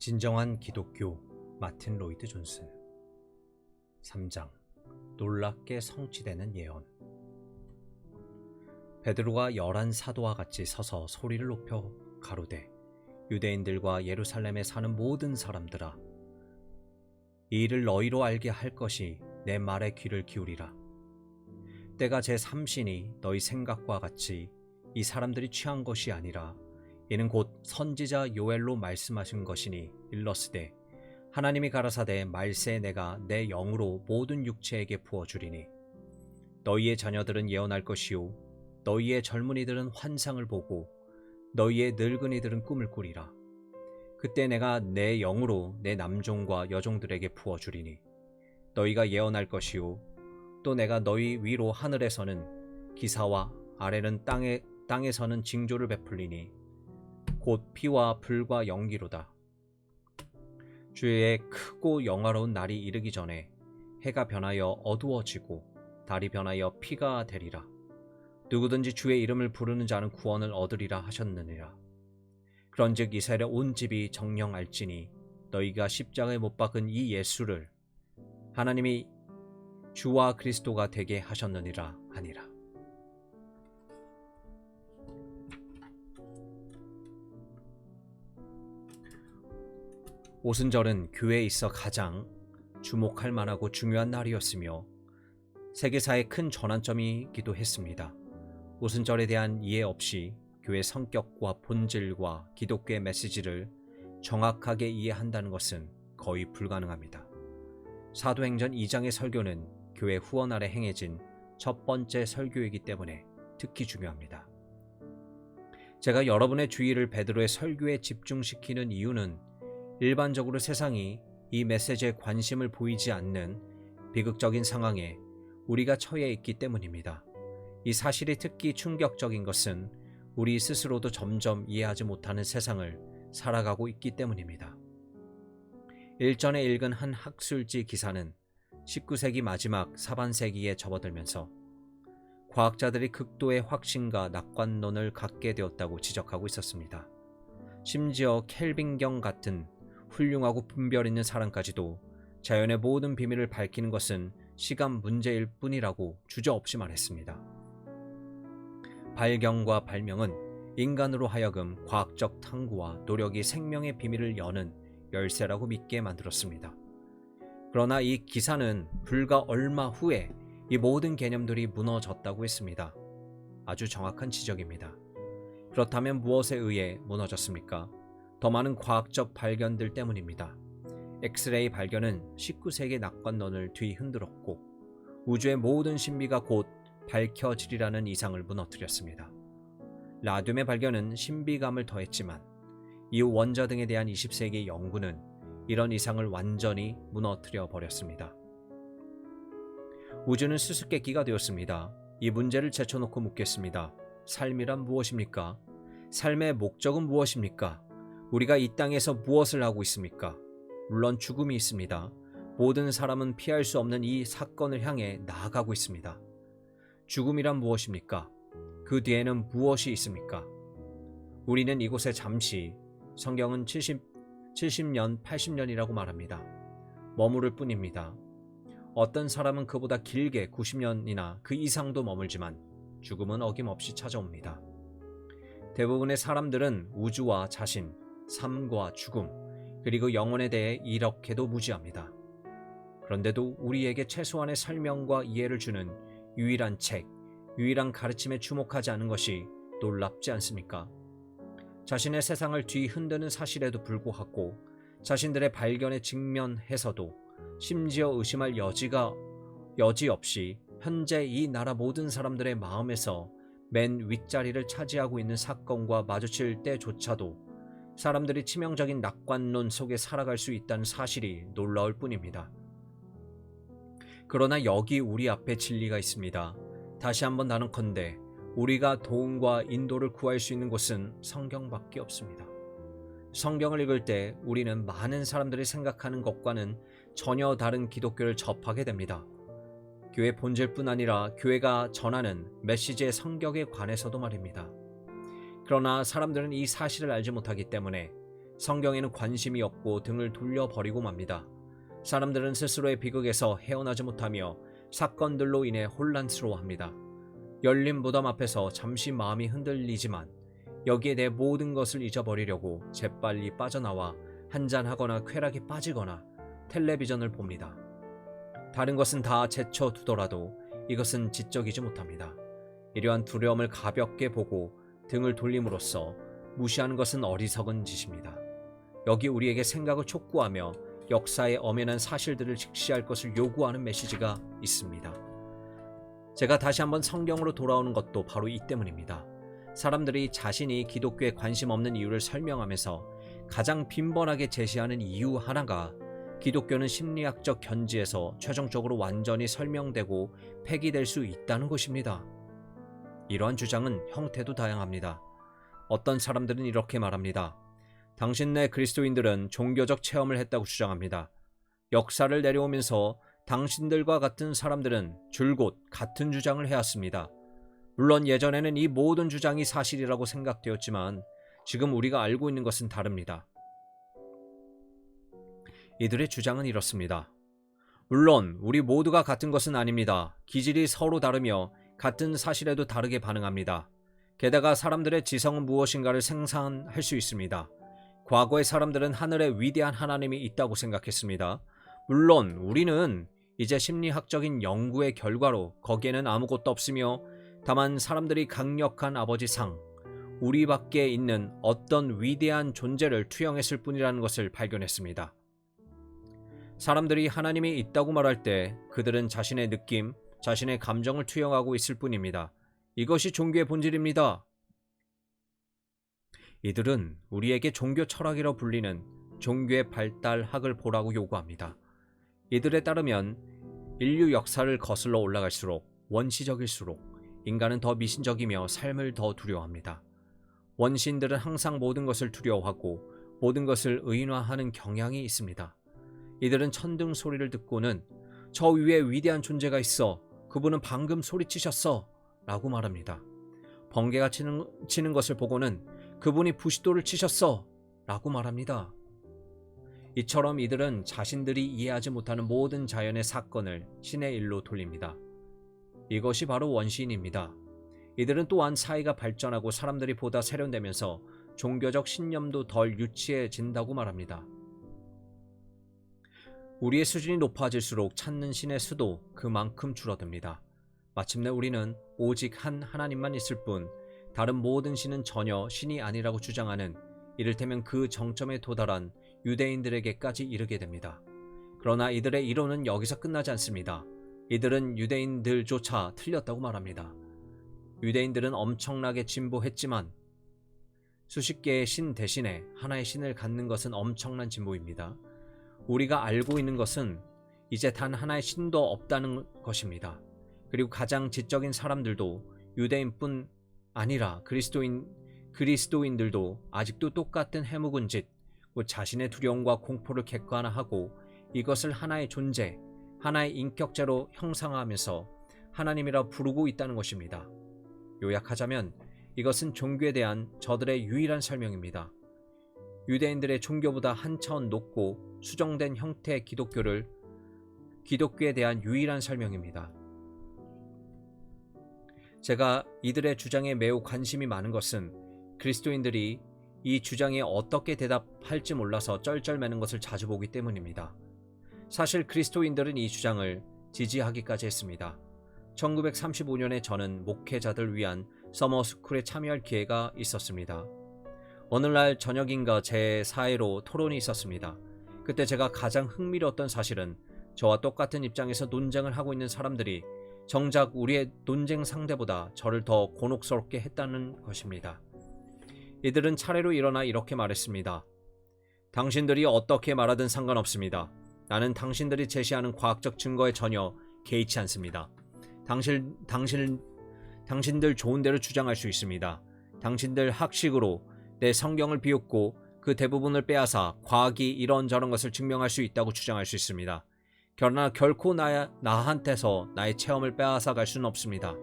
진정한 기독교 마틴 로이드 존슨 3장 놀랍게 성취되는 예언. 베드로가 11 사도와 같이 서서 소리를 높여 가로되 유대인들과 예루살렘에 사는 모든 사람들아, 이 일을 너희로 알게 할 것이 내 말에 귀를 기울이라. 때가 제3신이 너희 생각과 같이 이 사람들이 취한 것이 아니라 이는 곧 선지자 요엘로 말씀하신 것이니 일러스되 하나님이 가라사대 말세 내가 내 영으로 모든 육체에게 부어주리니 너희의 자녀들은 예언할 것이요 너희의 젊은이들은 환상을 보고 너희의 늙은이들은 꿈을 꾸리라. 그때 내가 내 영으로 내 남종과 여종들에게 부어주리니 너희가 예언할 것이요 또 내가 너희 위로 하늘에서는 기사와 아래는 땅에서는 징조를 베풀리니 곧 피와 불과 연기로다. 주의 크고 영화로운 날이 이르기 전에 해가 변하여 어두워지고 달이 변하여 피가 되리라. 누구든지 주의 이름을 부르는 자는 구원을 얻으리라 하셨느니라. 그런즉 이스라엘의 온 집이 정녕 알지니 너희가 십자가에 못 박은 이 예수를 하나님이 주와 그리스도가 되게 하셨느니라 하니라. 오순절은 교회에 있어 가장 주목할 만하고 중요한 날이었으며 세계사의 큰 전환점이기도 했습니다. 오순절에 대한 이해 없이 교회 성격과 본질과 기독교의 메시지를 정확하게 이해한다는 것은 거의 불가능합니다. 사도행전 2장의 설교는 교회 후원 아래 행해진 첫 번째 설교이기 때문에 특히 중요합니다. 제가 여러분의 주의를 베드로의 설교에 집중시키는 이유는 일반적으로 세상이 이 메시지에 관심을 보이지 않는 비극적인 상황에 우리가 처해 있기 때문입니다. 이 사실이 특히 충격적인 것은 우리 스스로도 점점 이해하지 못하는 세상을 살아가고 있기 때문입니다. 일전에 읽은 한 학술지 기사는 19세기 마지막 사반세기에 접어들면서 과학자들이 극도의 확신과 낙관론을 갖게 되었다고 지적하고 있었습니다. 심지어 켈빈경 같은 훌륭하고 분별 있는 사람까지도 자연의 모든 비밀을 밝히는 것은 시간 문제일 뿐이라고 주저없이 말했습니다. 발견과 발명은 인간으로 하여금 과학적 탐구와 노력이 생명의 비밀을 여는 열쇠라고 믿게 만들었습니다. 그러나 이 기사는 불과 얼마 후에 이 모든 개념들이 무너졌다고 했습니다. 아주 정확한 지적입니다. 그렇다면 무엇에 의해 무너졌습니까? 더 많은 과학적 발견들 때문입니다. 엑스레이 발견은 19세기 낙관론을 뒤흔들었고 우주의 모든 신비가 곧 밝혀지리라는 이상을 무너뜨렸습니다. 라듐의 발견은 신비감을 더했지만 이후 원자 등에 대한 20세기 연구는 이런 이상을 완전히 무너뜨려 버렸습니다. 우주는 수수께끼가 되었습니다. 이 문제를 제쳐놓고 묻겠습니다. 삶이란 무엇입니까? 삶의 목적은 무엇입니까? 우리가 이 땅에서 무엇을 하고 있습니까? 물론 죽음이 있습니다. 모든 사람은 피할 수 없는 이 사건을 향해 나아가고 있습니다. 죽음이란 무엇입니까? 그 뒤에는 무엇이 있습니까? 우리는 이곳에 잠시, 성경은 70년, 80년이라고 말합니다. 머무를 뿐입니다. 어떤 사람은 그보다 길게 90년이나 그 이상도 머물지만 죽음은 어김없이 찾아옵니다. 대부분의 사람들은 우주와 자신, 삶과 죽음, 그리고 영혼에 대해 이렇게도 무지합니다. 그런데도 우리에게 최소한의 설명과 이해를 주는 유일한 책, 유일한 가르침에 주목하지 않은 것이 놀랍지 않습니까? 자신의 세상을 뒤흔드는 사실에도 불구하고 자신들의 발견에 직면해서도 심지어 의심할 여지 없이 현재 이 나라 모든 사람들의 마음에서 맨 윗자리를 차지하고 있는 사건과 마주칠 때조차도 사람들이 치명적인 낙관론 속에 살아갈 수 있다는 사실이 놀라울 뿐입니다. 그러나 여기 우리 앞에 진리가 있습니다. 다시 한번 나눈컨대 우리가 도움과 인도를 구할 수 있는 곳은 성경밖에 없습니다. 성경을 읽을 때 우리는 많은 사람들이 생각하는 것과는 전혀 다른 기독교를 접하게 됩니다. 교회 본질뿐 아니라 교회가 전하는 메시지의 성격에 관해서도 말입니다. 그러나 사람들은 이 사실을 알지 못하기 때문에 성경에는 관심이 없고 등을 돌려버리고 맙니다. 사람들은 스스로의 비극에서 헤어나지 못하며 사건들로 인해 혼란스러워합니다. 열린 무덤 앞에서 잠시 마음이 흔들리지만 여기에 내 모든 것을 잊어버리려고 재빨리 빠져나와 한잔하거나 쾌락에 빠지거나 텔레비전을 봅니다. 다른 것은 다 제쳐두더라도 이것은 지적이지 못합니다. 이러한 두려움을 가볍게 보고 등을 돌림으로써 무시하는 것은 어리석은 짓입니다. 여기 우리에게 생각을 촉구하며 역사의 엄연한 사실들을 직시할 것을 요구하는 메시지가 있습니다. 제가 다시 한번 성경으로 돌아오는 것도 바로 이 때문입니다. 사람들이 자신이 기독교에 관심 없는 이유를 설명하면서 가장 빈번하게 제시하는 이유 하나가 기독교는 심리학적 견지에서 최종적으로 완전히 설명되고 폐기될 수 있다는 것입니다. 이러한 주장은 형태도 다양합니다. 어떤 사람들은 이렇게 말합니다. 당신네 그리스도인들은 종교적 체험을 했다고 주장합니다. 역사를 내려오면서 당신들과 같은 사람들은 줄곧 같은 주장을 해왔습니다. 물론 예전에는 이 모든 주장이 사실이라고 생각되었지만 지금 우리가 알고 있는 것은 다릅니다. 이들의 주장은 이렇습니다. 물론 우리 모두가 같은 것은 아닙니다. 기질이 서로 다르며 같은 사실에도 다르게 반응합니다. 게다가 사람들의 지성은 무엇인가를 생산할 수 있습니다. 과거의 사람들은 하늘에 위대한 하나님이 있다고 생각했습니다. 물론 우리는 이제 심리학적인 연구의 결과로 거기에는 아무것도 없으며 다만 사람들이 강력한 아버지 상, 우리 밖에 있는 어떤 위대한 존재를 투영했을 뿐이라는 것을 발견했습니다. 사람들이 하나님이 있다고 말할 때 그들은 자신의 느낌, 자신의 감정을 투영하고 있을 뿐입니다. 이것이 종교의 본질입니다. 이들은 우리에게 종교 철학이라 불리는 종교의 발달학을 보라고 요구합니다. 이들에 따르면 인류 역사를 거슬러 올라갈수록 원시적일수록 인간은 더 미신적이며 삶을 더 두려워합니다. 원시인들은 항상 모든 것을 두려워하고 모든 것을 의인화하는 경향이 있습니다. 이들은 천둥 소리를 듣고는 저 위에 위대한 존재가 있어. 그분은 방금 소리치셨어. 라고 말합니다. 번개가 치는 것을 보고는 그분이 부싯돌을 치셨어. 라고 말합니다. 이처럼 이들은 자신들이 이해하지 못하는 모든 자연의 사건을 신의 일로 돌립니다. 이것이 바로 원시인입니다. 이들은 또한 사회가 발전하고 사람들이 보다 세련되면서 종교적 신념도 덜 유치해진다고 말합니다. 우리의 수준이 높아질수록 찾는 신의 수도 그만큼 줄어듭니다. 마침내 우리는 오직 한 하나님만 있을 뿐 다른 모든 신은 전혀 신이 아니라고 주장하는 이를테면 그 정점에 도달한 유대인들에게까지 이르게 됩니다. 그러나 이들의 이론은 여기서 끝나지 않습니다. 이들은 유대인들조차 틀렸다고 말합니다. 유대인들은 엄청나게 진보했지만 수십 개의 신 대신에 하나의 신을 갖는 것은 엄청난 진보입니다. 우리가 알고 있는 것은 이제 단 하나의 신도 없다는 것입니다. 그리고 가장 지적인 사람들도 유대인뿐 아니라 그리스도인들도 아직도 똑같은 해묵은 짓, 자신의 두려움과 공포를 객관화하고 이것을 하나의 존재, 하나의 인격체로 형상화하면서 하나님이라 부르고 있다는 것입니다. 요약하자면 이것은 종교에 대한 저들의 유일한 설명입니다. 유대인들의 종교보다 한 차원 높고 수정된 형태의 기독교에 대한 유일한 설명입니다. 제가 이들의 주장에 매우 관심이 많은 것은 그리스도인들이 이 주장에 어떻게 대답할지 몰라서 쩔쩔매는 것을 자주 보기 때문입니다. 사실 그리스도인들은 이 주장을 지지하기까지 했습니다. 1935년에 저는 목회자들 위한 서머스쿨에 참여할 기회가 있었습니다. 어느 날 저녁인가 제 사회로 토론이 있었습니다. 그때 제가 가장 흥미로웠던 사실은 저와 똑같은 입장에서 논쟁을 하고 있는 사람들이 정작 우리의 논쟁 상대보다 저를 더 곤혹스럽게 했다는 것입니다. 이들은 차례로 일어나 이렇게 말했습니다. 당신들이 어떻게 말하든 상관없습니다. 나는 당신들이 제시하는 과학적 증거에 전혀 개의치 않습니다. 당신들 좋은 대로 주장할 수 있습니다. 당신들 학식으로 내 성경을 비웃고 그 대부분을 빼앗아 과학이 이런저런 것을 증명할 수 있다고 주장할 수 있습니다. 그러나 결코 나한테서 나의 체험을 빼앗아 갈 수는 없습니다.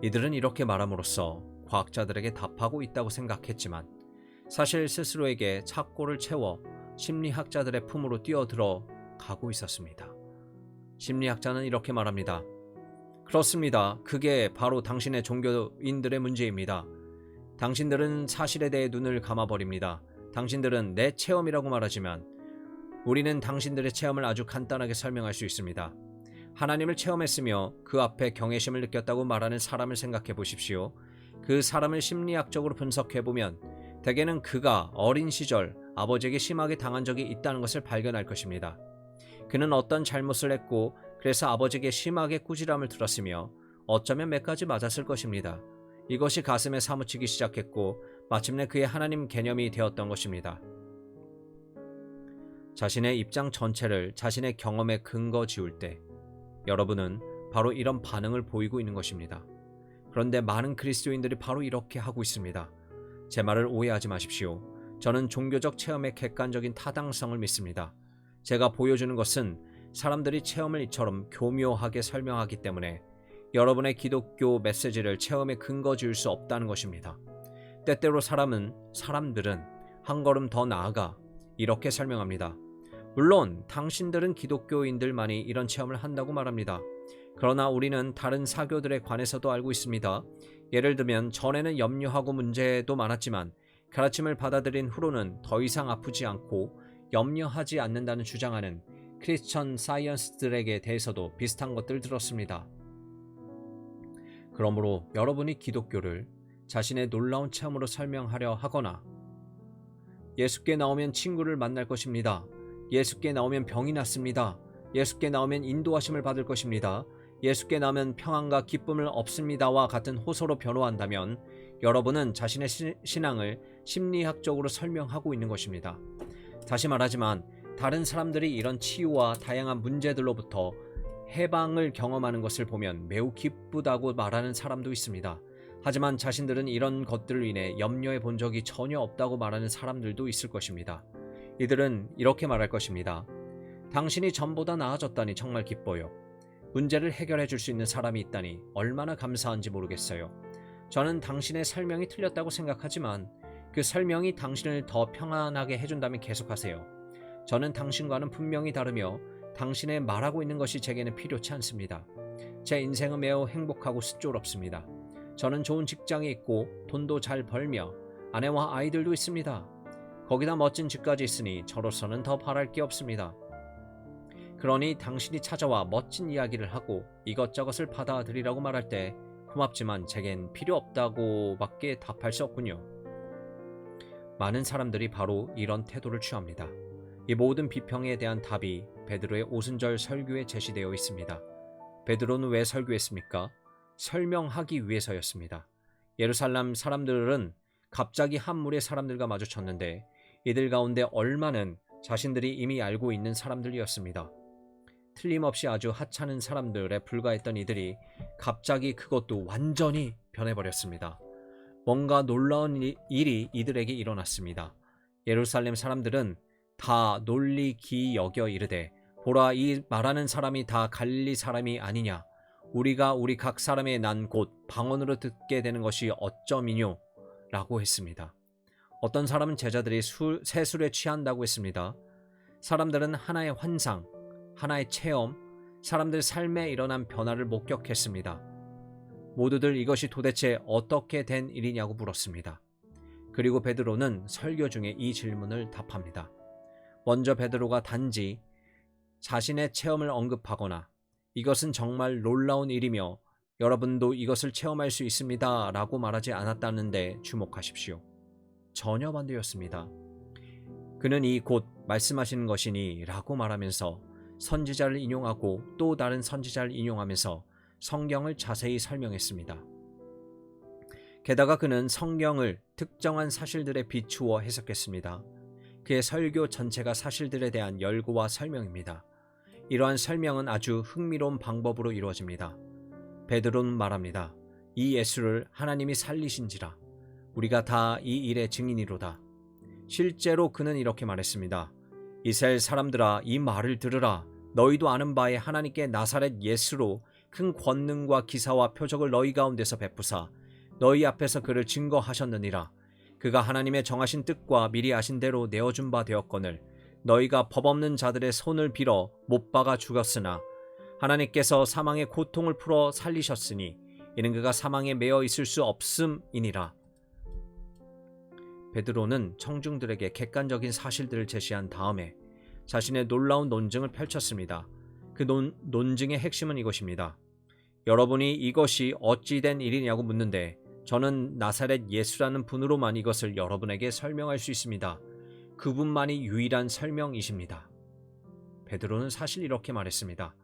이들은 이렇게 말함으로써 과학자들에게 답하고 있다고 생각했지만 사실 스스로에게 착고를 채워 심리학자들의 품으로 뛰어들어 가고 있었습니다. 심리학자는 이렇게 말합니다. 그렇습니다. 그게 바로 당신의 종교인들의 문제입니다. 당신들은 사실에 대해 눈을 감아버립니다. 당신들은 내 체험이라고 말하지만 우리는 당신들의 체험을 아주 간단하게 설명할 수 있습니다. 하나님을 체험했으며 그 앞에 경외심을 느꼈다고 말하는 사람을 생각해 보십시오. 그 사람을 심리학적으로 분석해보면 대개는 그가 어린 시절 아버지에게 심하게 당한 적이 있다는 것을 발견할 것입니다. 그는 어떤 잘못을 했고 그래서 아버지에게 심하게 꾸지람을 들었으며 어쩌면 몇 가지 맞았을 것입니다. 이것이 가슴에 사무치기 시작했고 마침내 그의 하나님 개념이 되었던 것입니다. 자신의 입장 전체를 자신의 경험에 근거 지울 때 여러분은 바로 이런 반응을 보이고 있는 것입니다. 그런데 많은 그리스도인들이 바로 이렇게 하고 있습니다. 제 말을 오해하지 마십시오. 저는 종교적 체험의 객관적인 타당성을 믿습니다. 제가 보여주는 것은 사람들이 체험을 이처럼 교묘하게 설명하기 때문에 여러분의 기독교 메시지를 체험에 근거 지을 수 없다는 것입니다. 때때로 사람들은 한 걸음 더 나아가 이렇게 설명합니다. 물론 당신들은 기독교인들만이 이런 체험을 한다고 말합니다. 그러나 우리는 다른 사교들에 관해서도 알고 있습니다. 예를 들면 전에는 염려하고 문제도 많았지만 가르침을 받아들인 후로는 더 이상 아프지 않고 염려하지 않는다는 주장하는 크리스천 사이언스들에게 대해서도 비슷한 것들을 들었습니다. 그러므로 여러분이 기독교를 자신의 놀라운 체험으로 설명하려 하거나 예수께 나오면 친구를 만날 것입니다. 예수께 나오면 병이 낫습니다. 예수께 나오면 인도하심을 받을 것입니다. 예수께 나오면 평안과 기쁨을 얻습니다와 같은 호소로 변호한다면 여러분은 자신의 신앙을 심리학적으로 설명하고 있는 것입니다. 다시 말하지만 다른 사람들이 이런 치유와 다양한 문제들로부터 해방을 경험하는 것을 보면 매우 기쁘다고 말하는 사람도 있습니다. 하지만 자신들은 이런 것들을 인해 염려해 본 적이 전혀 없다고 말하는 사람들도 있을 것입니다. 이들은 이렇게 말할 것입니다. 당신이 전보다 나아졌다니 정말 기뻐요. 문제를 해결해 줄 수 있는 사람이 있다니 얼마나 감사한지 모르겠어요. 저는 당신의 설명이 틀렸다고 생각하지만 그 설명이 당신을 더 평안하게 해준다면 계속하세요. 저는 당신과는 분명히 다르며 당신의 말하고 있는 것이 제게는 필요치 않습니다. 제 인생은 매우 행복하고 수조롭습니다. 저는 좋은 직장에 있고 돈도 잘 벌며 아내와 아이들도 있습니다. 거기다 멋진 집까지 있으니 저로서는 더 바랄 게 없습니다. 그러니 당신이 찾아와 멋진 이야기를 하고 이것저것을 받아들이라고 말할 때 고맙지만 제겐 필요 없다고 밖에 답할 수 없군요. 많은 사람들이 바로 이런 태도를 취합니다. 이 모든 비평에 대한 답이 베드로의 오순절 설교에 제시되어 있습니다. 베드로는 왜 설교했습니까? 설명하기 위해서였습니다. 예루살렘 사람들은 갑자기 한 무리의 사람들과 마주쳤는데 이들 가운데 얼마는 자신들이 이미 알고 있는 사람들이었습니다. 틀림없이 아주 하찮은 사람들에 불과했던 이들이 갑자기 그것도 완전히 변해버렸습니다. 뭔가 놀라운 일이 이들에게 일어났습니다. 예루살렘 사람들은 다 놀리기 여겨 이르되 보라, 이 말하는 사람이 다 갈릴리 사람이 아니냐? 우리가 우리 각 사람의 난 곧 방언으로 듣게 되는 것이 어쩌미뇨? 라고 했습니다. 어떤 사람은 제자들이 새 술에 취한다고 했습니다. 사람들은 하나의 환상, 하나의 체험, 사람들 삶에 일어난 변화를 목격했습니다. 모두들 이것이 도대체 어떻게 된 일이냐고 물었습니다. 그리고 베드로는 설교 중에 이 질문을 답합니다. 먼저 베드로가 단지 자신의 체험을 언급하거나 이것은 정말 놀라운 일이며 여러분도 이것을 체험할 수 있습니다 라고 말하지 않았다는 데 주목하십시오. 전혀 반대였습니다. 그는 이 곧 말씀하시는 것이니 라고 말하면서 선지자를 인용하고 또 다른 선지자를 인용하면서 성경을 자세히 설명했습니다. 게다가 그는 성경을 특정한 사실들에 비추어 해석했습니다. 그의 설교 전체가 사실들에 대한 열거와 설명입니다. 이러한 설명은 아주 흥미로운 방법으로 이루어집니다. 베드로는 말합니다. 이 예수를 하나님이 살리신지라 우리가 다 이 일의 증인이로다. 실제로 그는 이렇게 말했습니다. 이스라엘 사람들아, 이 말을 들으라. 너희도 아는 바에 하나님께 나사렛 예수로 큰 권능과 기사와 표적을 너희 가운데서 베푸사 너희 앞에서 그를 증거하셨느니라. 그가 하나님의 정하신 뜻과 미리 아신 대로 내어준 바 되었거늘 너희가 법 없는 자들의 손을 빌어 못 박아 죽였으나 하나님께서 사망의 고통을 풀어 살리셨으니 이는 그가 사망에 매어 있을 수 없음이니라. 베드로는 청중들에게 객관적인 사실들을 제시한 다음에 자신의 놀라운 논증을 펼쳤습니다. 그 논증의 핵심은 이것입니다. 여러분이 이것이 어찌 된 일이냐고 묻는데 저는 나사렛 예수라는 분으로만 이것을 여러분에게 설명할 수 있습니다. 그분만이 유일한 설명이십니다. 베드로는 사실 이렇게 말했습니다.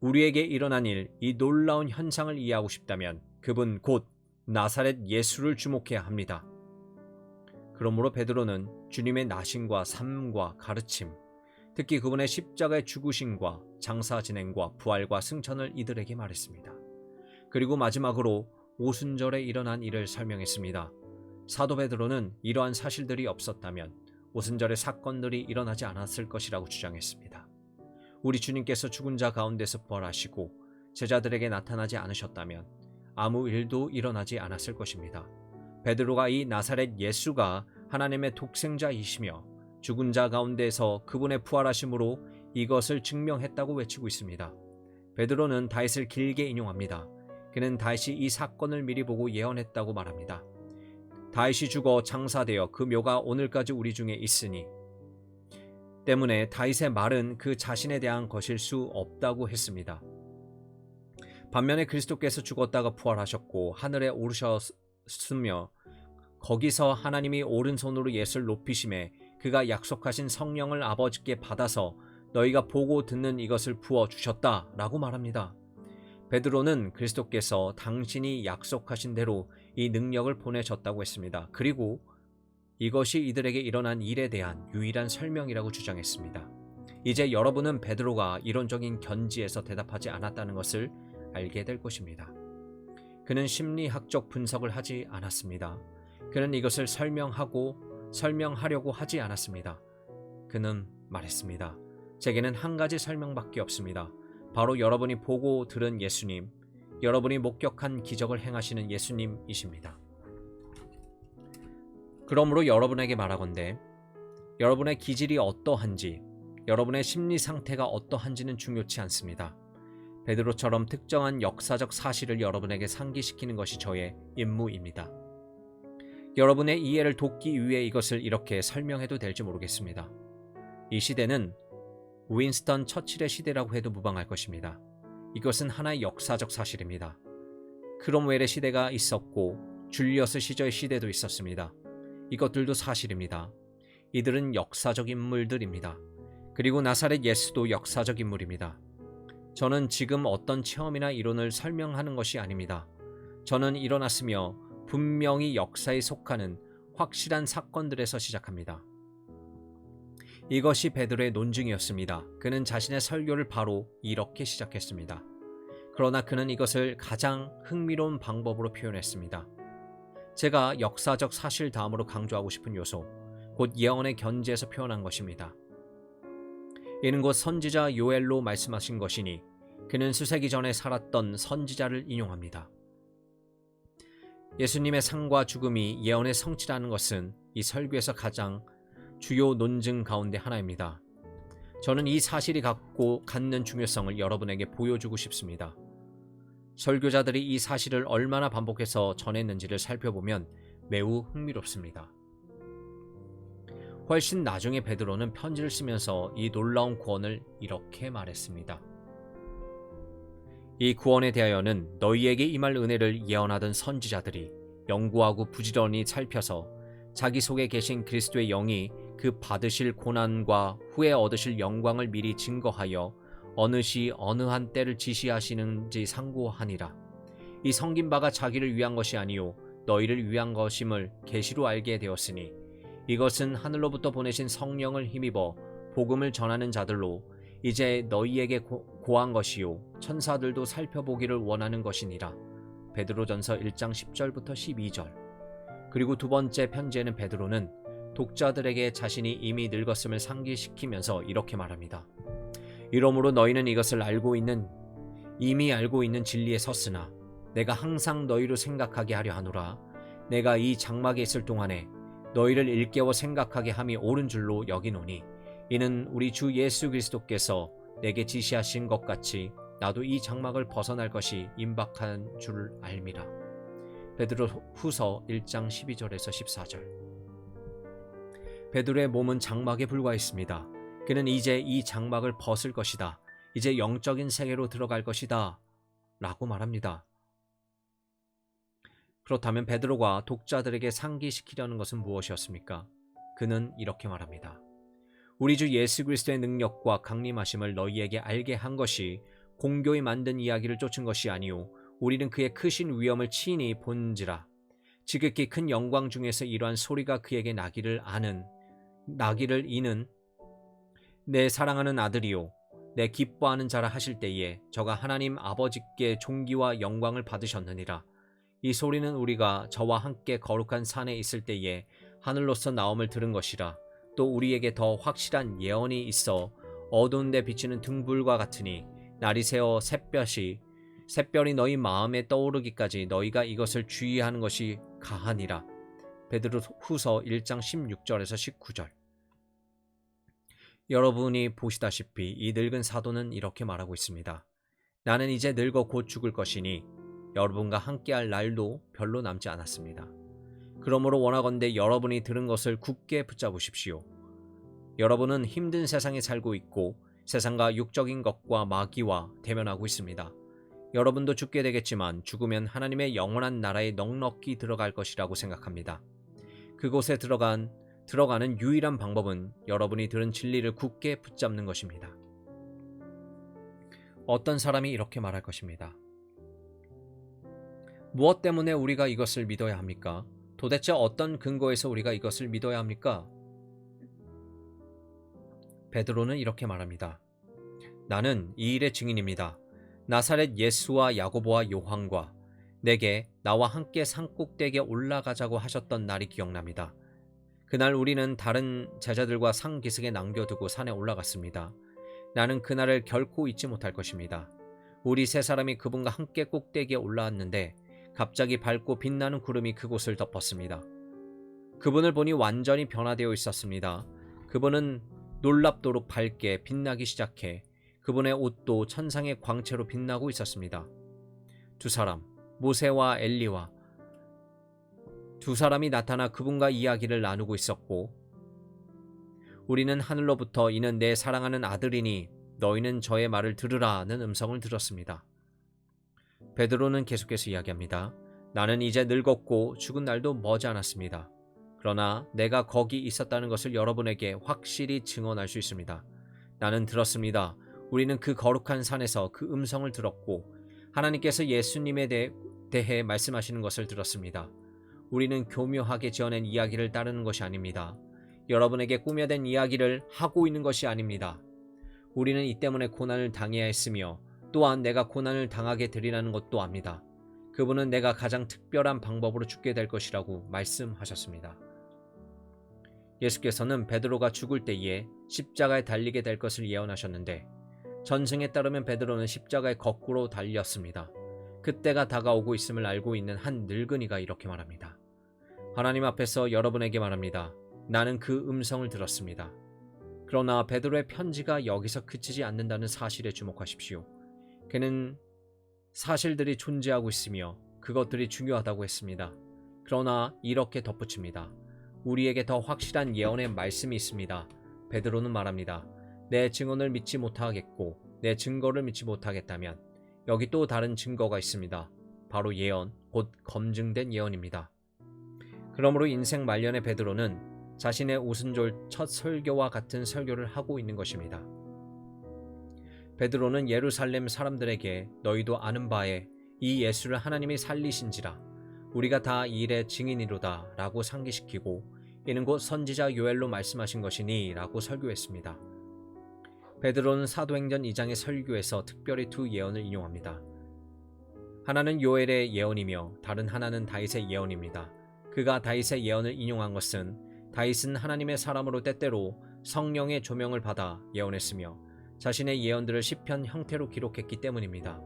우리에게 일어난 일, 이 놀라운 현상을 이해하고 싶다면 그분 곧 나사렛 예수를 주목해야 합니다. 그러므로 베드로는 주님의 나심과 삶과 가르침, 특히 그분의 십자가의 죽으심과 장사 진행과 부활과 승천을 이들에게 말했습니다. 그리고 마지막으로 오순절에 일어난 일을 설명했습니다. 사도 베드로는 이러한 사실들이 없었다면 오순절의 사건들이 일어나지 않았을 것이라고 주장했습니다. 우리 주님께서 죽은 자 가운데서 부활하시고 제자들에게 나타나지 않으셨다면 아무 일도 일어나지 않았을 것입니다. 베드로가 이 나사렛 예수가 하나님의 독생자이시며 죽은 자 가운데서 그분의 부활하심으로 이것을 증명했다고 외치고 있습니다. 베드로는 다윗을 길게 인용합니다. 그는 다윗이 이 사건을 미리 보고 예언했다고 말합니다. 다윗이 죽어 장사되어 그 묘가 오늘까지 우리 중에 있으니 때문에 다윗의 말은 그 자신에 대한 것일 수 없다고 했습니다. 반면에 그리스도께서 죽었다가 부활하셨고 하늘에 오르셨으며 거기서 하나님이 오른손으로 예수를 높이심에 그가 약속하신 성령을 아버지께 받아서 너희가 보고 듣는 이것을 부어주셨다라고 말합니다. 베드로는 그리스도께서 당신이 약속하신 대로 이 능력을 보내셨다고 했습니다. 그리고 이것이 이들에게 일어난 일에 대한 유일한 설명이라고 주장했습니다. 이제 여러분은 베드로가 이론적인 견지에서 대답하지 않았다는 것을 알게 될 것입니다. 그는 심리학적 분석을 하지 않았습니다. 그는 이것을 설명하려고 하지 않았습니다. 그는 말했습니다. 제게는 한 가지 설명밖에 없습니다. 바로 여러분이 보고 들은 예수님, 여러분이 목격한 기적을 행하시는 예수님이십니다. 그러므로 여러분에게 말하건대 여러분의 기질이 어떠한지, 여러분의 심리 상태가 어떠한지는 중요치 않습니다. 베드로처럼 특정한 역사적 사실을 여러분에게 상기시키는 것이 저의 임무입니다. 여러분의 이해를 돕기 위해 이것을 이렇게 설명해도 될지 모르겠습니다. 이 시대는 윈스턴 처칠의 시대라고 해도 무방할 것입니다. 이것은 하나의 역사적 사실입니다. 크롬웰의 시대가 있었고 줄리어스 시저의 시대도 있었습니다. 이것들도 사실입니다. 이들은 역사적 인물들입니다. 그리고 나사렛 예수도 역사적 인물입니다. 저는 지금 어떤 체험이나 이론을 설명하는 것이 아닙니다. 저는 일어났으며 분명히 역사에 속하는 확실한 사건들에서 시작합니다. 이것이 베드로의 논증이었습니다. 그는 자신의 설교를 바로 이렇게 시작했습니다. 그러나 그는 이것을 가장 흥미로운 방법으로 표현했습니다. 제가 역사적 사실 다음으로 강조하고 싶은 요소, 곧 예언의 견지에서 표현한 것입니다. 이는 곧 선지자 요엘로 말씀하신 것이니 그는 수세기 전에 살았던 선지자를 인용합니다. 예수님의 상과 죽음이 예언의 성취라는 것은 이 설교에서 가장 주요 논증 가운데 하나입니다. 저는 이 사실이 갖는 중요성을 여러분에게 보여주고 싶습니다. 설교자들이 이 사실을 얼마나 반복해서 전했는지를 살펴보면 매우 흥미롭습니다. 훨씬 나중에 베드로는 편지를 쓰면서 이 놀라운 구원을 이렇게 말했습니다. 이 구원에 대하여는 너희에게 임할 은혜를 예언하던 선지자들이 연구하고 부지런히 살펴서 자기 속에 계신 그리스도의 영이 그 받으실 고난과 후에 얻으실 영광을 미리 증거하여 어느 시 어느 한 때를 지시하시는지 상고하니라. 이 섬긴 바가 자기를 위한 것이 아니요 너희를 위한 것임을 계시로 알게 되었으니 이것은 하늘로부터 보내신 성령을 힘입어 복음을 전하는 자들로 이제 너희에게 고한 것이요 천사들도 살펴보기를 원하는 것이니라. 베드로전서 1장 10절부터 12절. 그리고 두 번째 편지에는 베드로는 독자들에게 자신이 이미 늙었음을 상기시키면서 이렇게 말합니다. 이러므로 너희는 이것을 이미 알고 있는 진리에 섰으나 내가 항상 너희로 생각하게 하려 하노라. 내가 이 장막에 있을 동안에 너희를 일깨워 생각하게 함이 옳은 줄로 여기노니 이는 우리 주 예수 그리스도께서 내게 지시하신 것 같이 나도 이 장막을 벗어날 것이 임박한 줄 알미라. 베드로 후서 1장 12절에서 14절. 베드로의 몸은 장막에 불과했습니다. 그는 이제 이 장막을 벗을 것이다. 이제 영적인 세계로 들어갈 것이다. 라고 말합니다. 그렇다면 베드로가 독자들에게 상기시키려는 것은 무엇이었습니까? 그는 이렇게 말합니다. 우리 주 예수 그리스도의 능력과 강림하심을 너희에게 알게 한 것이 공교히 만든 이야기를 쫓은 것이 아니오 우리는 그의 크신 위엄을 친히 본지라. 지극히 큰 영광 중에서 이러한 소리가 그에게 나기를 이는 내 사랑하는 아들이요 내 기뻐하는 자라 하실 때에 저가 하나님 아버지께 존귀와 영광을 받으셨느니라. 이 소리는 우리가 저와 함께 거룩한 산에 있을 때에 하늘로서 나옴을 들은 것이라. 또 우리에게 더 확실한 예언이 있어 어두운 데 비치는 등불과 같으니 날이 새어 샛별이 너희 마음에 떠오르기까지 너희가 이것을 주의하는 것이 가하니라. 베드로 후서 1장 16절에서 19절. 여러분이 보시다시피 이 늙은 사도는 이렇게 말하고 있습니다. 나는 이제 늙어 곧 죽을 것이니 여러분과 함께할 날도 별로 남지 않았습니다. 그러므로 원하건대 여러분이 들은 것을 굳게 붙잡으십시오. 여러분은 힘든 세상에 살고 있고 세상과 육적인 것과 마귀와 대면하고 있습니다. 여러분도 죽게 되겠지만 죽으면 하나님의 영원한 나라에 넉넉히 들어갈 것이라고 생각합니다. 그곳에 들어가는 유일한 방법은 여러분이 들은 진리를 굳게 붙잡는 것입니다. 어떤 사람이 이렇게 말할 것입니다. 무엇 때문에 우리가 이것을 믿어야 합니까? 도대체 어떤 근거에서 우리가 이것을 믿어야 합니까? 베드로는 이렇게 말합니다. 나는 이 일의 증인입니다. 나사렛 예수와 야고보와 요한과 내게 나와 함께 산꼭대기에 올라가자고 하셨던 날이 기억납니다. 그날 우리는 다른 제자들과 상기슭에 남겨두고 산에 올라갔습니다. 나는 그날을 결코 잊지 못할 것입니다. 우리 세 사람이 그분과 함께 꼭대기에 올라왔는데 갑자기 밝고 빛나는 구름이 그곳을 덮었습니다. 그분을 보니 완전히 변화되어 있었습니다. 그분은 놀랍도록 밝게 빛나기 시작해 그분의 옷도 천상의 광채로 빛나고 있었습니다. 두 사람, 모세와 엘리와 두 사람이 나타나 그분과 이야기를 나누고 있었고 우리는 하늘로부터 이는 내 사랑하는 아들이니 너희는 저의 말을 들으라는 음성을 들었습니다. 베드로는 계속해서 이야기합니다. 나는 이제 늙었고 죽은 날도 머지 않았습니다. 그러나 내가 거기 있었다는 것을 여러분에게 확실히 증언할 수 있습니다. 나는 들었습니다. 우리는 그 거룩한 산에서 그 음성을 들었고 하나님께서 예수님에 대해 말씀하시는 것을 들었습니다. 우리는 교묘하게 지어낸 이야기를 따르는 것이 아닙니다. 여러분에게 꾸며낸 이야기를 하고 있는 것이 아닙니다. 우리는 이 때문에 고난을 당해야 했으며 또한 내가 고난을 당하게 되리라는 것도 압니다. 그분은 내가 가장 특별한 방법으로 죽게 될 것이라고 말씀하셨습니다. 예수께서는 베드로가 죽을 때에 십자가에 달리게 될 것을 예언하셨는데 전승에 따르면 베드로는 십자가에 거꾸로 달렸습니다. 그때가 다가오고 있음을 알고 있는 한 늙은이가 이렇게 말합니다. 하나님 앞에서 여러분에게 말합니다. 나는 그 음성을 들었습니다. 그러나 베드로의 편지가 여기서 그치지 않는다는 사실에 주목하십시오. 그는 사실들이 존재하고 있으며 그것들이 중요하다고 했습니다. 그러나 이렇게 덧붙입니다. 우리에게 더 확실한 예언의 말씀이 있습니다. 베드로는 말합니다. 내 증언을 믿지 못하겠고 내 증거를 믿지 못하겠다면 여기 또 다른 증거가 있습니다. 바로 예언, 곧 검증된 예언입니다. 그러므로 인생 말년의 베드로는 자신의 오순절 첫 설교와 같은 설교를 하고 있는 것입니다. 베드로는 예루살렘 사람들에게 너희도 아는 바에 이 예수를 하나님이 살리신지라 우리가 다 이 일의 증인이로다 라고 상기시키고 이는 곧 선지자 요엘로 말씀하신 것이니 라고 설교했습니다. 베드로는 사도행전 2장의 설교에서 특별히 두 예언을 인용합니다. 하나는 요엘의 예언이며 다른 하나는 다윗의 예언입니다. 그가 다윗의 예언을 인용한 것은 다윗은 하나님의 사람으로 때때로 성령의 조명을 받아 예언했으며 자신의 예언들을 시편 형태로 기록했기 때문입니다.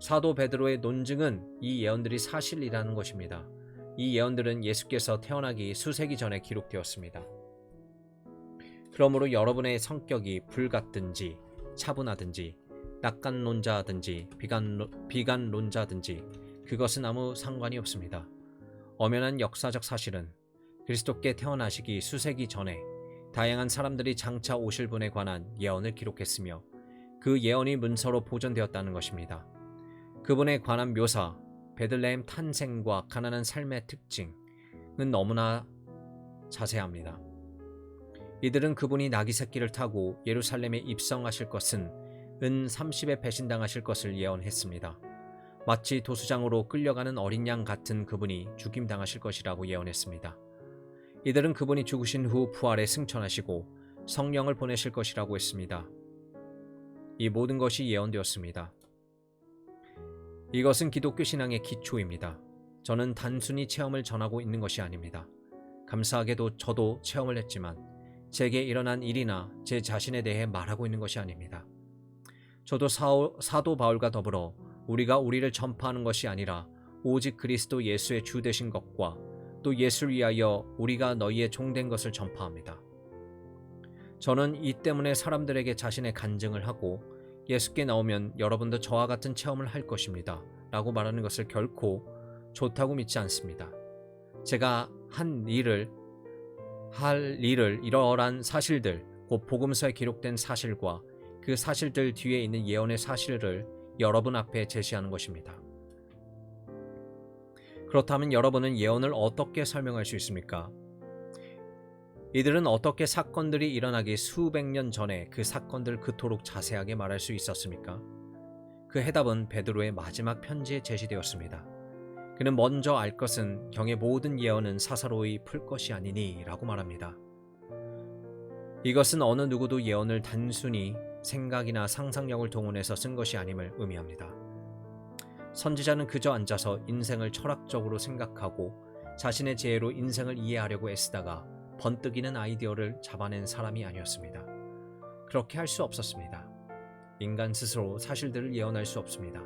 사도 베드로의 논증은 이 예언들이 사실이라는 것입니다. 이 예언들은 예수께서 태어나기 수세기 전에 기록되었습니다. 그러므로 여러분의 성격이 불같든지 차분하든지 낙관론자든지 비관론자든지 그것은 아무 상관이 없습니다. 엄연한 역사적 사실은 그리스도께 태어나시기 수세기 전에 다양한 사람들이 장차 오실 분에 관한 예언을 기록했으며 그 예언이 문서로 보존되었다는 것입니다. 그분에 관한 묘사, 베들레헴 탄생과 가난한 삶의 특징은 너무나 자세합니다. 이들은 그분이 나귀 새끼를 타고 예루살렘에 입성하실 것은 은 30에 배신당하실 것을 예언했습니다. 마치 도수장으로 끌려가는 어린 양 같은 그분이 죽임당하실 것이라고 예언했습니다. 이들은 그분이 죽으신 후 부활에 승천하시고 성령을 보내실 것이라고 했습니다. 이 모든 것이 예언되었습니다. 이것은 기독교 신앙의 기초입니다. 저는 단순히 체험을 전하고 있는 것이 아닙니다. 감사하게도 저도 체험을 했지만 제게 일어난 일이나 제 자신에 대해 말하고 있는 것이 아닙니다. 저도 사도 바울과 더불어 우리가 우리를 전파하는 것이 아니라 오직 그리스도 예수의 주 되신 것과 또 예수를 위하여 우리가 너희의 종된 것을 전파합니다. 저는 이 때문에 사람들에게 자신의 간증을 하고 예수께 나오면 여러분도 저와 같은 체험을 할 것입니다 라고 말하는 것을 결코 좋다고 믿지 않습니다. 제가 할 일을 이러한 사실들, 곧 복음서에 기록된 사실과 그 사실들 뒤에 있는 예언의 사실을 여러분 앞에 제시하는 것입니다. 그렇다면 여러분은 예언을 어떻게 설명할 수 있습니까? 이들은 어떻게 사건들이 일어나기 수백 년 전에 그 사건들을 그토록 자세하게 말할 수 있었습니까? 그 해답은 베드로의 마지막 편지에 제시되었습니다. 그는 먼저 알 것은 경의 모든 예언은 사사로이 풀 것이 아니니 라고 말합니다. 이것은 어느 누구도 예언을 단순히 생각이나 상상력을 동원해서 쓴 것이 아님을 의미합니다. 선지자는 그저 앉아서 인생을 철학적으로 생각하고 자신의 지혜로 인생을 이해하려고 애쓰다가 번뜩이는 아이디어를 잡아낸 사람이 아니었습니다. 그렇게 할 수 없었습니다. 인간 스스로 사실들을 예언할 수 없습니다.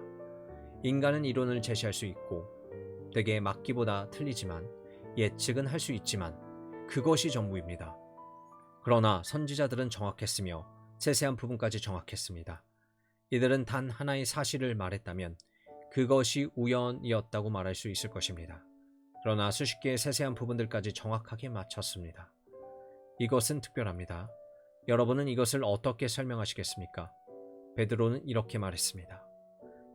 인간은 이론을 제시할 수 있고 되게 맞기보다 틀리지만 예측은 할 수 있지만 그것이 전부입니다. 그러나 선지자들은 정확했으며 세세한 부분까지 정확했습니다. 이들은 단 하나의 사실을 말했다면 그것이 우연이었다고 말할 수 있을 것입니다. 그러나 수십 개의 세세한 부분들까지 정확하게 맞췄습니다. 이것은 특별합니다. 여러분은 이것을 어떻게 설명하시겠습니까? 베드로는 이렇게 말했습니다.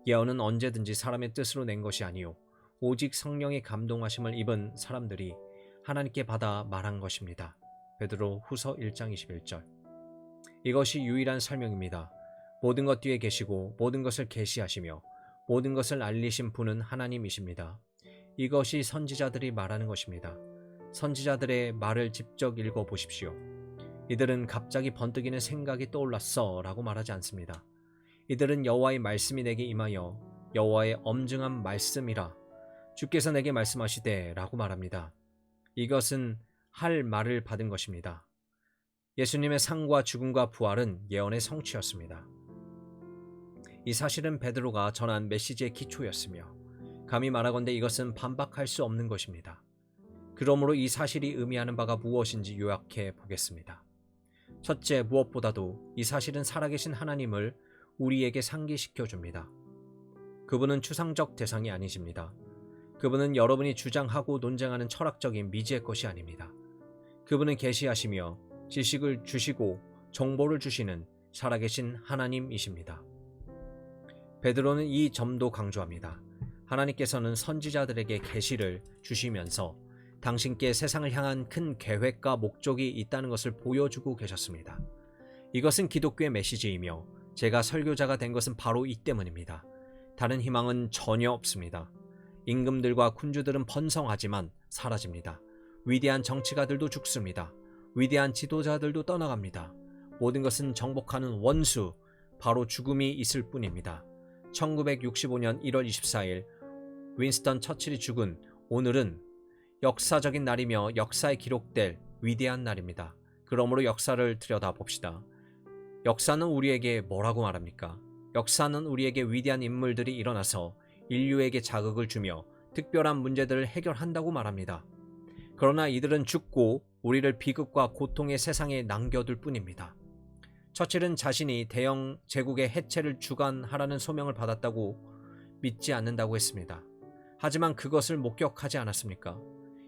예언은 언제든지 사람의 뜻으로 낸 것이 아니요 오직 성령의 감동하심을 입은 사람들이 하나님께 받아 말한 것입니다. 베드로 후서 1장 21절. 이것이 유일한 설명입니다. 모든 것 뒤에 계시고 모든 것을 계시하시며 모든 것을 알리신 분은 하나님이십니다. 이것이 선지자들이 말하는 것입니다. 선지자들의 말을 직접 읽어보십시오. 이들은 갑자기 번뜩이는 생각이 떠올랐어 라고 말하지 않습니다. 이들은 여호와의 말씀이 내게 임하여 여호와의 엄중한 말씀이라 주께서 내게 말씀하시되 라고 말합니다. 이것은 할 말을 받은 것입니다. 예수님의 상과 죽음과 부활은 예언의 성취였습니다. 이 사실은 베드로가 전한 메시지의 기초였으며 감히 말하건대 이것은 반박할 수 없는 것입니다. 그러므로 이 사실이 의미하는 바가 무엇인지 요약해 보겠습니다. 첫째, 무엇보다도 이 사실은 살아계신 하나님을 우리에게 상기시켜 줍니다. 그분은 추상적 대상이 아니십니다. 그분은 여러분이 주장하고 논쟁하는 철학적인 미지의 것이 아닙니다. 그분은 계시하시며 지식을 주시고 정보를 주시는 살아계신 하나님이십니다. 베드로는 이 점도 강조합니다. 하나님께서는 선지자들에게 계시를 주시면서 당신께 세상을 향한 큰 계획과 목적이 있다는 것을 보여주고 계셨습니다. 이것은 기독교의 메시지이며 제가 설교자가 된 것은 바로 이 때문입니다. 다른 희망은 전혀 없습니다. 임금들과 군주들은 번성하지만 사라집니다. 위대한 정치가들도 죽습니다. 위대한 지도자들도 떠나갑니다. 모든 것은 정복하는 원수, 바로 죽음이 있을 뿐입니다. 1965년 1월 24일 윈스턴 처칠이 죽은 오늘은 역사적인 날이며 역사에 기록될 위대한 날입니다. 그러므로 역사를 들여다봅시다. 역사는 우리에게 뭐라고 말합니까? 역사는 우리에게 위대한 인물들이 일어나서 인류에게 자극을 주며 특별한 문제들을 해결한다고 말합니다. 그러나 이들은 죽고 우리를 비극과 고통의 세상에 남겨둘 뿐입니다. 처칠은 자신이 대영 제국의 해체를 주관하라는 소명을 받았다고 믿지 않는다고 했습니다. 하지만 그것을 목격하지 않았습니까?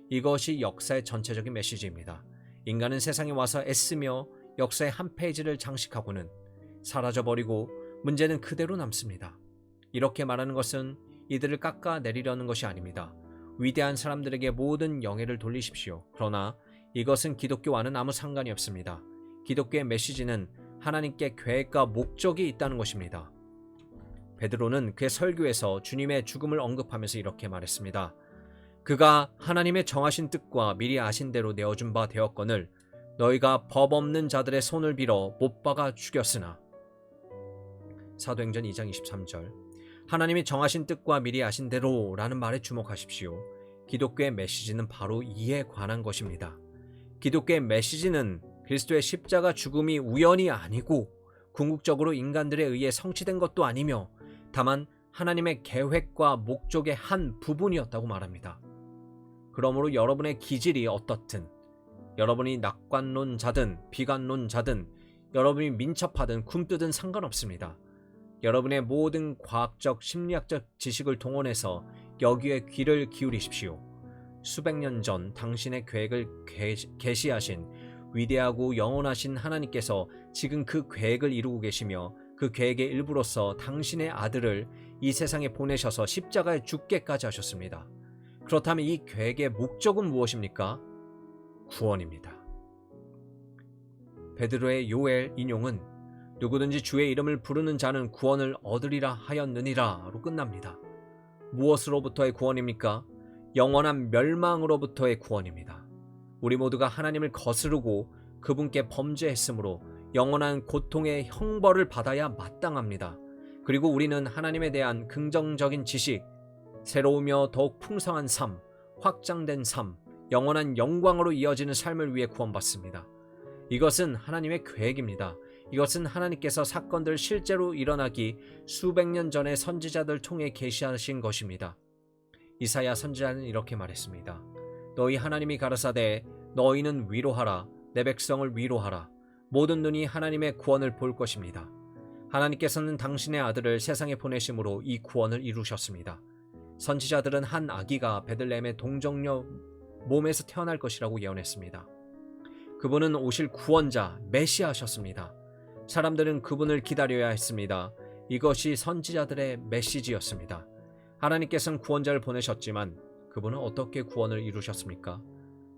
이것이 역사의 전체적인 메시지입니다. 인간은 세상에 와서 애쓰며 역사의 한 페이지를 장식하고는 사라져버리고 문제는 그대로 남습니다. 이렇게 말하는 것은 이들을 깎아내리려는 것이 아닙니다. 위대한 사람들에게 모든 영예를 돌리십시오. 그러나 이것은 기독교와는 아무 상관이 없습니다. 기독교의 메시지는 하나님께 계획과 목적이 있다는 것입니다. 베드로는 그의 설교에서 주님의 죽음을 언급하면서 이렇게 말했습니다. 그가 하나님의 정하신 뜻과 미리 아신 대로 내어준 바 되었거늘 너희가 법 없는 자들의 손을 빌어 못 박아 죽였으나. 사도행전 2장 23절. 하나님이 정하신 뜻과 미리 아신 대로라는 말에 주목하십시오. 기독교의 메시지는 바로 이에 관한 것입니다. 기독교의 메시지는 그리스도의 십자가 죽음이 우연이 아니고 궁극적으로 인간들에 의해 성취된 것도 아니며 다만 하나님의 계획과 목적의 한 부분이었다고 말합니다. 그러므로 여러분의 기질이 어떻든, 여러분이 낙관론자든 비관론자든, 여러분이 민첩하든 굼뜨든 상관없습니다. 여러분의 모든 과학적 심리학적 지식을 동원해서 여기에 귀를 기울이십시오. 수백 년 전 당신의 계획을 계시하신 위대하고 영원하신 하나님께서 지금 그 계획을 이루고 계시며 그 계획의 일부로서 당신의 아들을 이 세상에 보내셔서 십자가에 죽게까지 하셨습니다. 그렇다면 이 계획의 목적은 무엇입니까? 구원입니다. 베드로의 요엘 인용은 누구든지 주의 이름을 부르는 자는 구원을 얻으리라 하였느니라로 끝납니다. 무엇으로부터의 구원입니까? 영원한 멸망으로부터의 구원입니다. 우리 모두가 하나님을 거스르고 그분께 범죄했으므로 영원한 고통의 형벌을 받아야 마땅합니다. 그리고 우리는 하나님에 대한 긍정적인 지식, 새로우며 더욱 풍성한 삶, 확장된 삶, 영원한 영광으로 이어지는 삶을 위해 구원받습니다. 이것은 하나님의 계획입니다. 이것은 하나님께서 사건들 실제로 일어나기 수백 년 전에 선지자들 통해 계시하신 것입니다. 이사야 선지자는 이렇게 말했습니다. 너희 하나님이 가라사대 너희는 위로하라. 내 백성을 위로하라. 모든 눈이 하나님의 구원을 볼 것입니다. 하나님께서는 당신의 아들을 세상에 보내심으로 이 구원을 이루셨습니다. 선지자들은 한 아기가 베들레헴의 동정녀 몸에서 태어날 것이라고 예언했습니다. 그분은 오실 구원자 메시아셨습니다. 사람들은 그분을 기다려야 했습니다. 이것이 선지자들의 메시지였습니다. 하나님께서는 구원자를 보내셨지만 그분은 어떻게 구원을 이루셨습니까?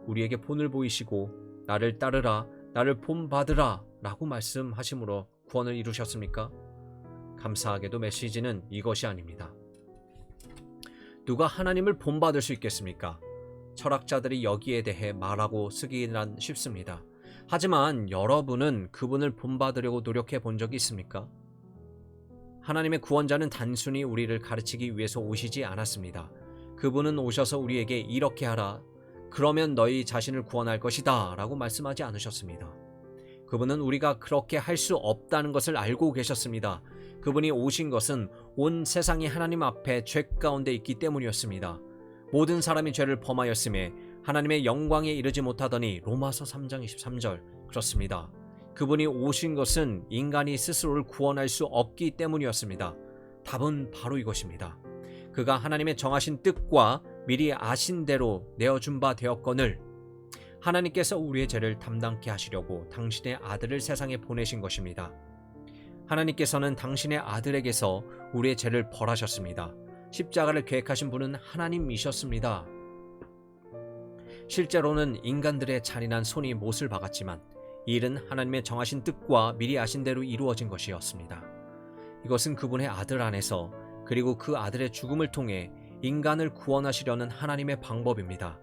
우리에게 본을 보이시고 나를 따르라, 나를 본받으라 라고 말씀하심으로 구원을 이루셨습니까? 감사하게도 메시지는 이것이 아닙니다. 누가 하나님을 본받을 수 있겠습니까? 철학자들이 여기에 대해 말하고 쓰기란 쉽습니다. 하지만 여러분은 그분을 본받으려고 노력해 본 적이 있습니까? 하나님의 구원자는 단순히 우리를 가르치기 위해서 오시지 않았습니다. 그분은 오셔서 우리에게 이렇게 하라, 그러면 너희 자신을 구원할 것이다 라고 말씀하지 않으셨습니다. 그분은 우리가 그렇게 할 수 없다는 것을 알고 계셨습니다. 그분이 오신 것은 온 세상이 하나님 앞에 죄 가운데 있기 때문이었습니다. 모든 사람이 죄를 범하였음에 하나님의 영광에 이르지 못하더니 로마서 3장 23절 그렇습니다. 그분이 오신 것은 인간이 스스로를 구원할 수 없기 때문이었습니다. 답은 바로 이것입니다. 그가 하나님의 정하신 뜻과 미리 아신 대로 내어준 바 되었거늘 하나님께서 우리의 죄를 담당케 하시려고 당신의 아들을 세상에 보내신 것입니다. 하나님께서는 당신의 아들에게서 우리의 죄를 벌하셨습니다. 십자가를 계획하신 분은 하나님이셨습니다. 실제로는 인간들의 잔인한 손이 못을 박았지만 이 일은 하나님의 정하신 뜻과 미리 아신 대로 이루어진 것이었습니다. 이것은 그분의 아들 안에서 그리고 그 아들의 죽음을 통해 인간을 구원하시려는 하나님의 방법입니다.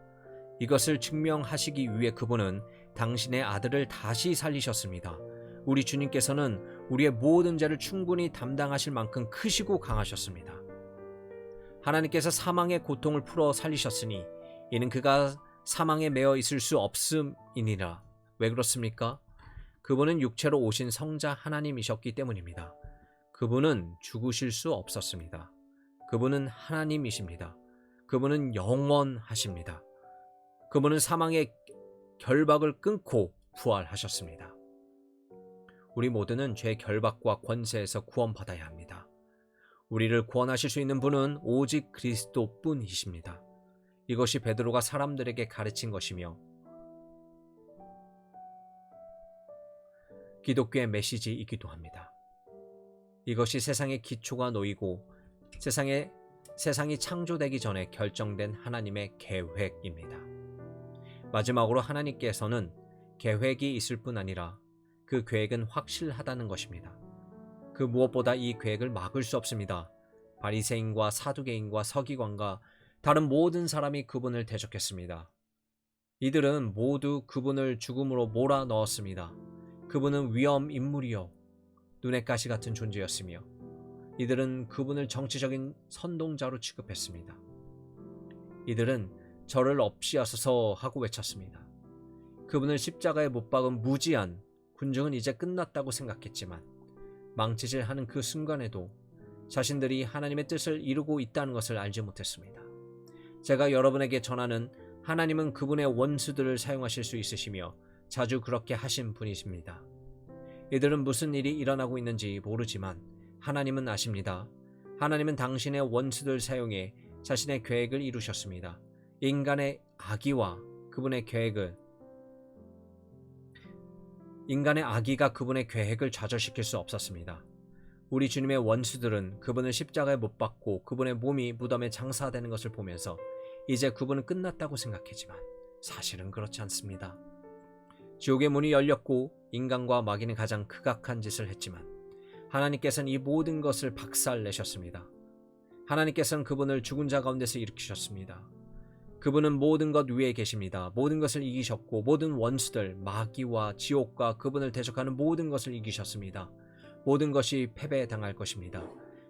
이것을 증명하시기 위해 그분은 당신의 아들을 다시 살리셨습니다. 우리 주님께서는 우리의 모든 죄를 충분히 담당하실 만큼 크시고 강하셨습니다. 하나님께서 사망의 고통을 풀어 살리셨으니 이는 그가 사망에 매어 있을 수 없음이니라. 왜 그렇습니까? 그분은 육체로 오신 성자 하나님이셨기 때문입니다. 그분은 죽으실 수 없었습니다. 그분은 하나님이십니다. 그분은 영원하십니다. 그분은 사망의 결박을 끊고 부활하셨습니다. 우리 모두는 죄의 결박과 권세에서 구원받아야 합니다. 우리를 구원하실 수 있는 분은 오직 그리스도뿐이십니다. 이것이 베드로가 사람들에게 가르친 것이며 기독교의 메시지이기도 합니다. 이것이 세상의 기초가 놓이고 세상이 창조되기 전에 결정된 하나님의 계획입니다. 마지막으로 하나님께서는 계획이 있을 뿐 아니라 그 계획은 확실하다는 것입니다. 그 무엇보다 이 계획을 막을 수 없습니다. 바리새인과 사두개인과 서기관과 다른 모든 사람이 그분을 대적했습니다. 이들은 모두 그분을 죽음으로 몰아넣었습니다. 그분은 위험 인물이요 눈의 가시 같은 존재였으며 이들은 그분을 정치적인 선동자로 취급했습니다. 이들은 저를 없이하소서 하고 외쳤습니다. 그분을 십자가에 못 박은 무지한 군중은 이제 끝났다고 생각했지만 망치질하는 그 순간에도 자신들이 하나님의 뜻을 이루고 있다는 것을 알지 못했습니다. 제가 여러분에게 전하는 하나님은 그분의 원수들을 사용하실 수 있으시며 자주 그렇게 하신 분이십니다. 이들은 무슨 일이 일어나고 있는지 모르지만 하나님은 아십니다. 하나님은 당신의 원수들 사용해 자신의 계획을 이루셨습니다. 인간의 악의가 그분의 계획을 좌절시킬 수 없었습니다. 우리 주님의 원수들은 그분을 십자가에 못 박고 그분의 몸이 무덤에 장사되는 것을 보면서 이제 그분은 끝났다고 생각했지만 사실은 그렇지 않습니다. 지옥의 문이 열렸고 인간과 마귀는 가장 극악한 짓을 했지만 하나님께서는 이 모든 것을 박살내셨습니다. 하나님께서는 그분을 죽은 자 가운데서 일으키셨습니다. 그분은 모든 것 위에 계십니다. 모든 것을 이기셨고 모든 원수들, 마귀와 지옥과 그분을 대적하는 모든 것을 이기셨습니다. 모든 것이 패배당할 것입니다.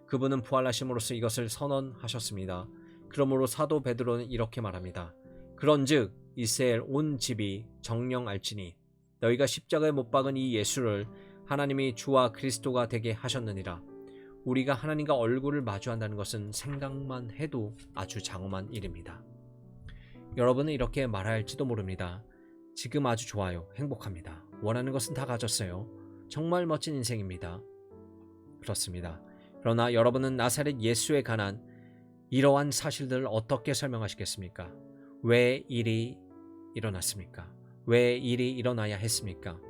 그분은 부활하심으로써 이것을 선언하셨습니다. 그러므로 사도 베드로는 이렇게 말합니다. 그런즉 이스라엘 온 집이 정령 알지니 너희가 십자가에 못 박은 이 예수를 하나님이 주와 그리스도가 되게 하셨느니라. 우리가 하나님과 얼굴을 마주한다는 것은 생각만 해도 아주 장엄한 일입니다. 여러분은 이렇게 말할지도 모릅니다. 지금 아주 좋아요. 행복합니다. 원하는 것은 다 가졌어요. 정말 멋진 인생입니다. 그렇습니다. 그러나 여러분은 나사렛 예수에 관한 이러한 사실들을 어떻게 설명하시겠습니까? 왜 일이 일어났습니까? 왜 일이 일어나야 했습니까?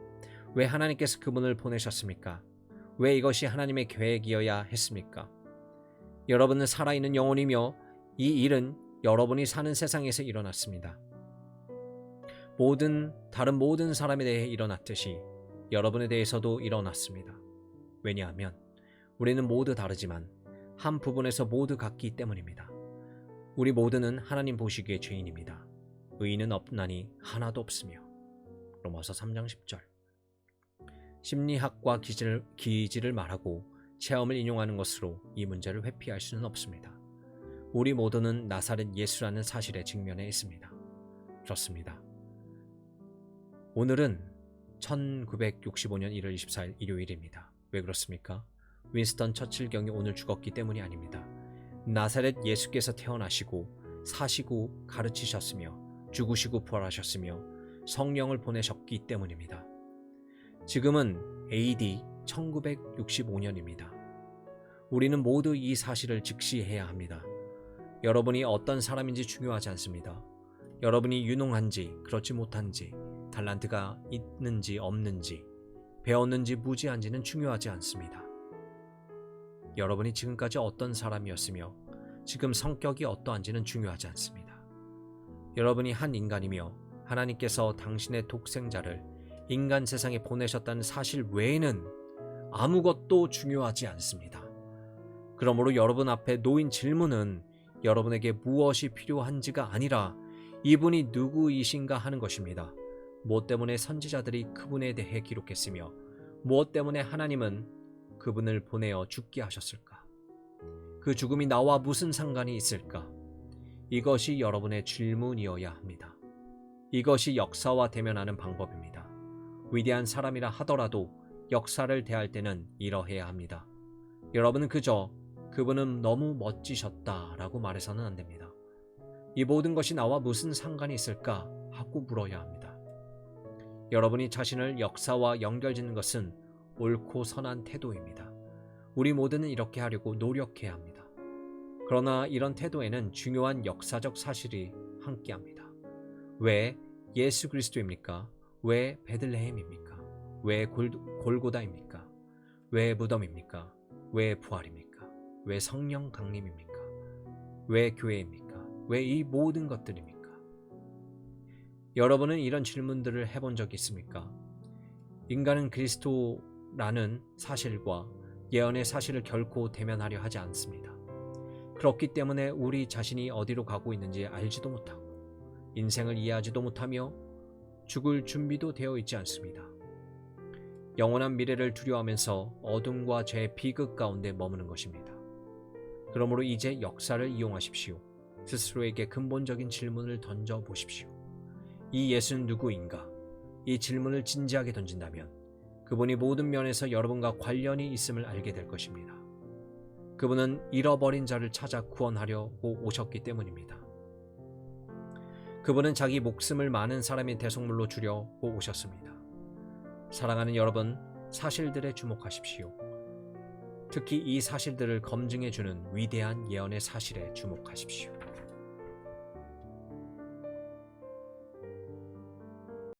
왜 하나님께서 그분을 보내셨습니까? 왜 이것이 하나님의 계획이어야 했습니까? 여러분은 살아있는 영혼이며 이 일은 여러분이 사는 세상에서 일어났습니다. 다른 모든 사람에 대해 일어났듯이 여러분에 대해서도 일어났습니다. 왜냐하면 우리는 모두 다르지만 한 부분에서 모두 같기 때문입니다. 우리 모두는 하나님 보시기에 죄인입니다. 의인은 없나니 하나도 없으며. 로마서 3장 10절. 심리학과 기질을 말하고 체험을 인용하는 것으로 이 문제를 회피할 수는 없습니다. 우리 모두는 나사렛 예수라는 사실에 직면해 있습니다. 그렇습니다. 오늘은 1965년 1월 24일 일요일입니다. 왜 그렇습니까? 윈스턴 처칠 경이 오늘 죽었기 때문이 아닙니다. 나사렛 예수께서 태어나시고 사시고 가르치셨으며 죽으시고 부활하셨으며 성령을 보내셨기 때문입니다. 지금은 AD 1965년입니다. 우리는 모두 이 사실을 직시해야 합니다. 여러분이 어떤 사람인지 중요하지 않습니다. 여러분이 유능한지 그렇지 못한지, 달란트가 있는지 없는지, 배웠는지 무지한지는 중요하지 않습니다. 여러분이 지금까지 어떤 사람이었으며 지금 성격이 어떠한지는 중요하지 않습니다. 여러분이 한 인간이며 하나님께서 당신의 독생자를 인간 세상에 보내셨다는 사실 외에는 아무것도 중요하지 않습니다. 그러므로 여러분 앞에 놓인 질문은 여러분에게 무엇이 필요한지가 아니라 이분이 누구이신가 하는 것입니다. 무엇 때문에 선지자들이 그분에 대해 기록했으며 무엇 때문에 하나님은 그분을 보내어 죽게 하셨을까? 그 죽음이 나와 무슨 상관이 있을까? 이것이 여러분의 질문이어야 합니다. 이것이 역사와 대면하는 방법입니다. 위대한 사람이라 하더라도 역사를 대할 때는 이러해야 합니다. 여러분은 그저 그분은 너무 멋지셨다라고 말해서는 안 됩니다. 이 모든 것이 나와 무슨 상관이 있을까 하고 물어야 합니다. 여러분이 자신을 역사와 연결짓는 것은 옳고 선한 태도입니다. 우리 모두는 이렇게 하려고 노력해야 합니다. 그러나 이런 태도에는 중요한 역사적 사실이 함께합니다. 왜 예수 그리스도입니까? 왜 베들레헴입니까? 왜 골고다입니까? 왜 무덤입니까? 왜 부활입니까? 왜 성령 강림입니까? 왜 교회입니까? 왜 이 모든 것들입니까? 여러분은 이런 질문들을 해본 적 있습니까? 인간은 그리스도라는 사실과 예언의 사실을 결코 대면하려 하지 않습니다. 그렇기 때문에 우리 자신이 어디로 가고 있는지 알지도 못하고 인생을 이해하지도 못하며 죽을 준비도 되어 있지 않습니다. 영원한 미래를 두려워하면서 어둠과 죄의 비극 가운데 머무는 것입니다. 그러므로 이제 역사를 이용하십시오. 스스로에게 근본적인 질문을 던져보십시오. 이 예수는 누구인가? 이 질문을 진지하게 던진다면 그분이 모든 면에서 여러분과 관련이 있음을 알게 될 것입니다. 그분은 잃어버린 자를 찾아 구원하려고 오셨기 때문입니다. 그분은 자기 목숨을 많은 사람의 대속물로 주려고 오셨습니다. 사랑하는 여러분, 사실들에 주목하십시오. 특히 이 사실들을 검증해주는 위대한 예언의 사실에 주목하십시오.